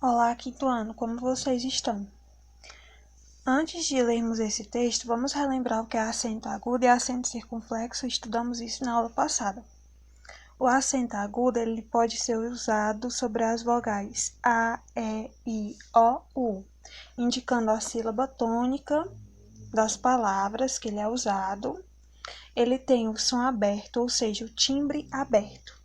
Olá, quinto ano, como vocês estão? Antes de lermos esse texto, vamos relembrar o que é acento agudo e acento circunflexo. Estudamos isso na aula passada. O acento agudo ele pode ser usado sobre as vogais A, E, I, O, U, indicando a sílaba tônica das palavras que ele é usado. Ele tem o som aberto, ou seja, o timbre aberto.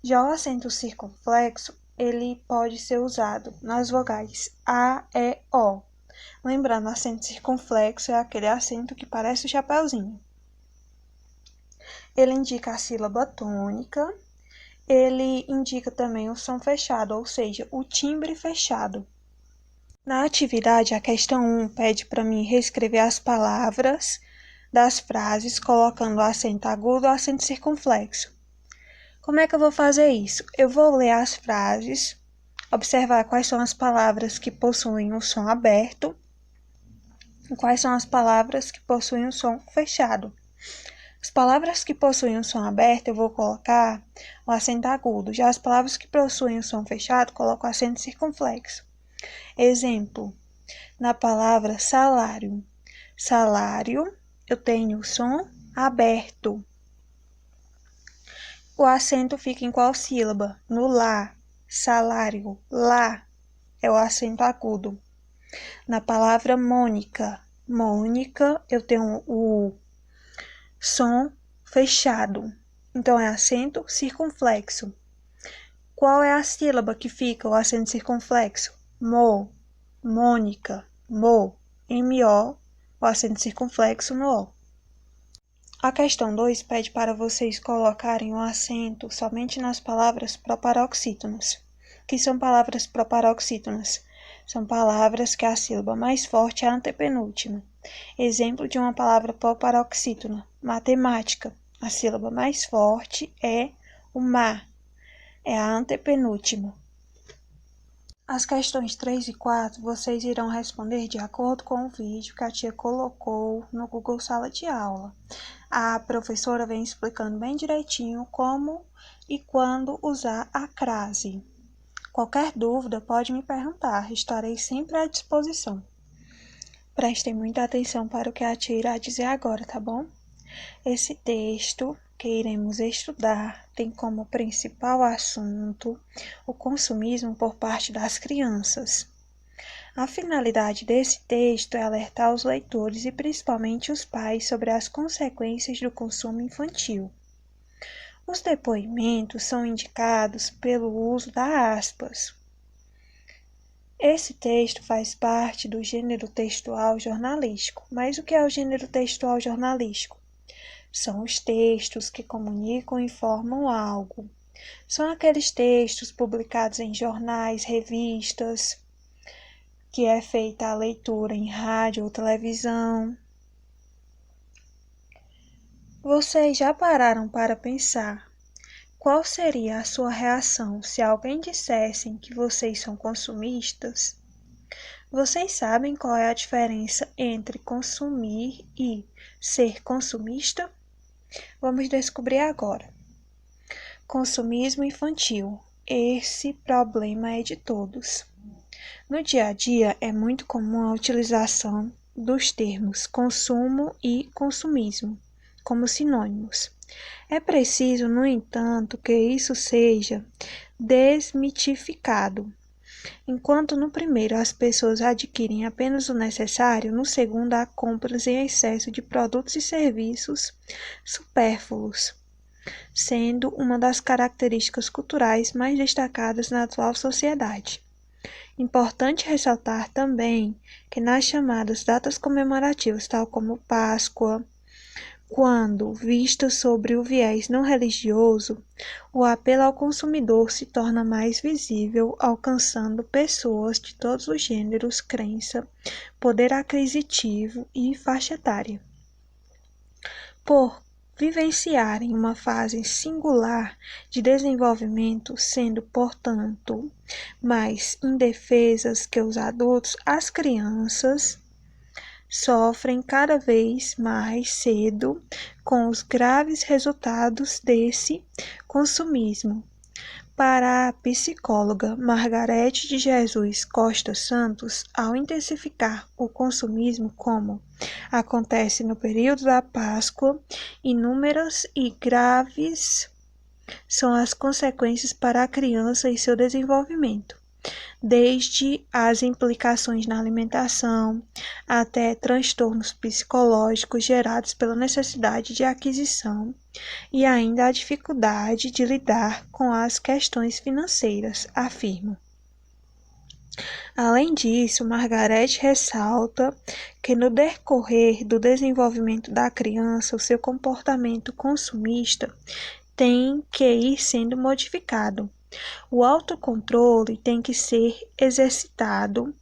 Já o acento circunflexo, ele pode ser usado nas vogais A, E, O. Lembrando, acento circunflexo é aquele acento que parece o chapeuzinho. Ele indica a sílaba tônica. Ele indica também o som fechado, ou seja, o timbre fechado. Na atividade, a questão 1 pede para mim reescrever as palavras das frases, colocando o acento agudo ou acento circunflexo. Como é que eu vou fazer isso? Eu vou ler as frases, observar quais são as palavras que possuem o som aberto e quais são as palavras que possuem o som fechado. As palavras que possuem o som aberto, eu vou colocar o acento agudo. Já as palavras que possuem o som fechado, coloco o acento circunflexo. Exemplo, na palavra salário. Salário, eu tenho o som aberto. O acento fica em qual sílaba? No lá. Salário, lá, é o acento agudo. Na palavra Mônica. Mônica, eu tenho o som fechado. Então, é acento circunflexo. Qual é a sílaba que fica o acento circunflexo? Mo. Mônica. Mo. M-O. O acento circunflexo no O. A questão 2 pede para vocês colocarem o acento somente nas palavras proparoxítonas. O que são palavras proparoxítonas? São palavras que a sílaba mais forte é a antepenúltima. Exemplo de uma palavra proparoxítona: matemática. A sílaba mais forte é o ma, é a antepenúltima. As questões 3 e 4 vocês irão responder de acordo com o vídeo que a tia colocou no Google Sala de Aula. A professora vem explicando bem direitinho como e quando usar a crase. Qualquer dúvida pode me perguntar, estarei sempre à disposição. Prestem muita atenção para o que a tia irá dizer agora, tá bom? Esse texto que iremos estudar tem como principal assunto o consumismo por parte das crianças. A finalidade desse texto é alertar os leitores e principalmente os pais sobre as consequências do consumo infantil. Os depoimentos são indicados pelo uso da aspas. Esse texto faz parte do gênero textual jornalístico. Mas o que é o gênero textual jornalístico? São os textos que comunicam e informam algo. São aqueles textos publicados em jornais, revistas, que é feita a leitura em rádio ou televisão. Vocês já pararam para pensar qual seria a sua reação se alguém dissessem que vocês são consumistas? Vocês sabem qual é a diferença entre consumir e ser consumista? Vamos descobrir agora. Consumismo infantil. Esse problema é de todos. No dia a dia, é muito comum a utilização dos termos consumo e consumismo como sinônimos. É preciso, no entanto, que isso seja desmitificado. Enquanto no primeiro as pessoas adquirem apenas o necessário, no segundo há compras em excesso de produtos e serviços supérfluos, sendo uma das características culturais mais destacadas na atual sociedade. Importante ressaltar também que nas chamadas datas comemorativas, tal como Páscoa, quando vista sobre o viés não religioso, o apelo ao consumidor se torna mais visível, alcançando pessoas de todos os gêneros, crença, poder aquisitivo e faixa etária. Por vivenciarem uma fase singular de desenvolvimento, sendo, portanto, mais indefesas que os adultos, as crianças sofrem cada vez mais cedo com os graves resultados desse consumismo. Para a psicóloga Margarete de Jesus Costa Santos, ao intensificar o consumismo, como acontece no período da Páscoa, inúmeras e graves são as consequências para a criança e seu desenvolvimento, desde as implicações na alimentação até transtornos psicológicos gerados pela necessidade de aquisição e ainda a dificuldade de lidar com as questões financeiras, afirma. Além disso, Margarete ressalta que no decorrer do desenvolvimento da criança, o seu comportamento consumista tem que ir sendo modificado. O autocontrole tem que ser exercitado,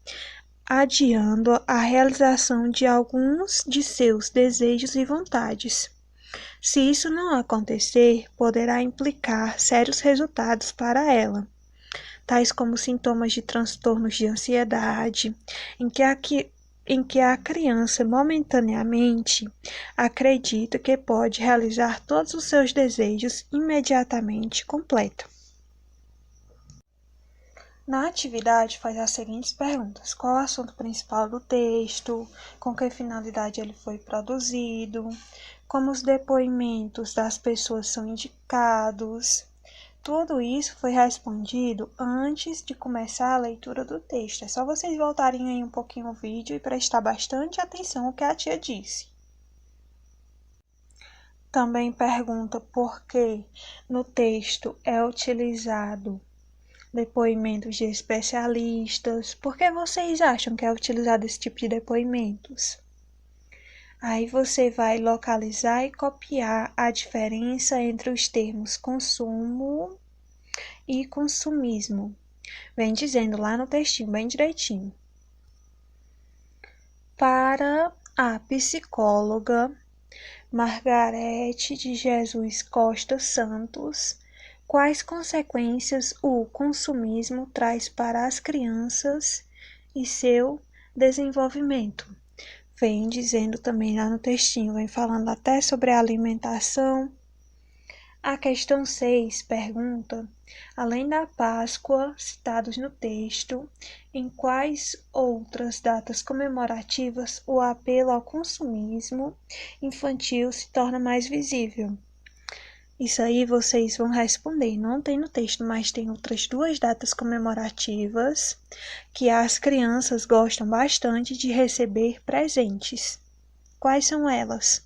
adiando a realização de alguns de seus desejos e vontades. Se isso não acontecer, poderá implicar sérios resultados para ela, tais como sintomas de transtornos de ansiedade, em que a criança momentaneamente acredita que pode realizar todos os seus desejos imediatamente completo. Na atividade, faz as seguintes perguntas: qual o assunto principal do texto, com que finalidade ele foi produzido, como os depoimentos das pessoas são indicados. Tudo isso foi respondido antes de começar a leitura do texto. É só vocês voltarem aí um pouquinho o vídeo e prestar bastante atenção ao que a tia disse. Também pergunta por que no texto é utilizado depoimentos de especialistas. Por que vocês acham que é utilizado esse tipo de depoimentos? Aí você vai localizar e copiar a diferença entre os termos consumo e consumismo. Vem dizendo lá no textinho, bem direitinho. Para a psicóloga Margarete de Jesus Costa Santos, quais consequências o consumismo traz para as crianças e seu desenvolvimento? Vem dizendo também lá no textinho, vem falando até sobre a alimentação. A questão 6 pergunta, além da Páscoa citados no texto, em quais outras datas comemorativas o apelo ao consumismo infantil se torna mais visível? Isso aí vocês vão responder. Não tem no texto, mas tem outras 2 datas comemorativas que as crianças gostam bastante de receber presentes. Quais são elas?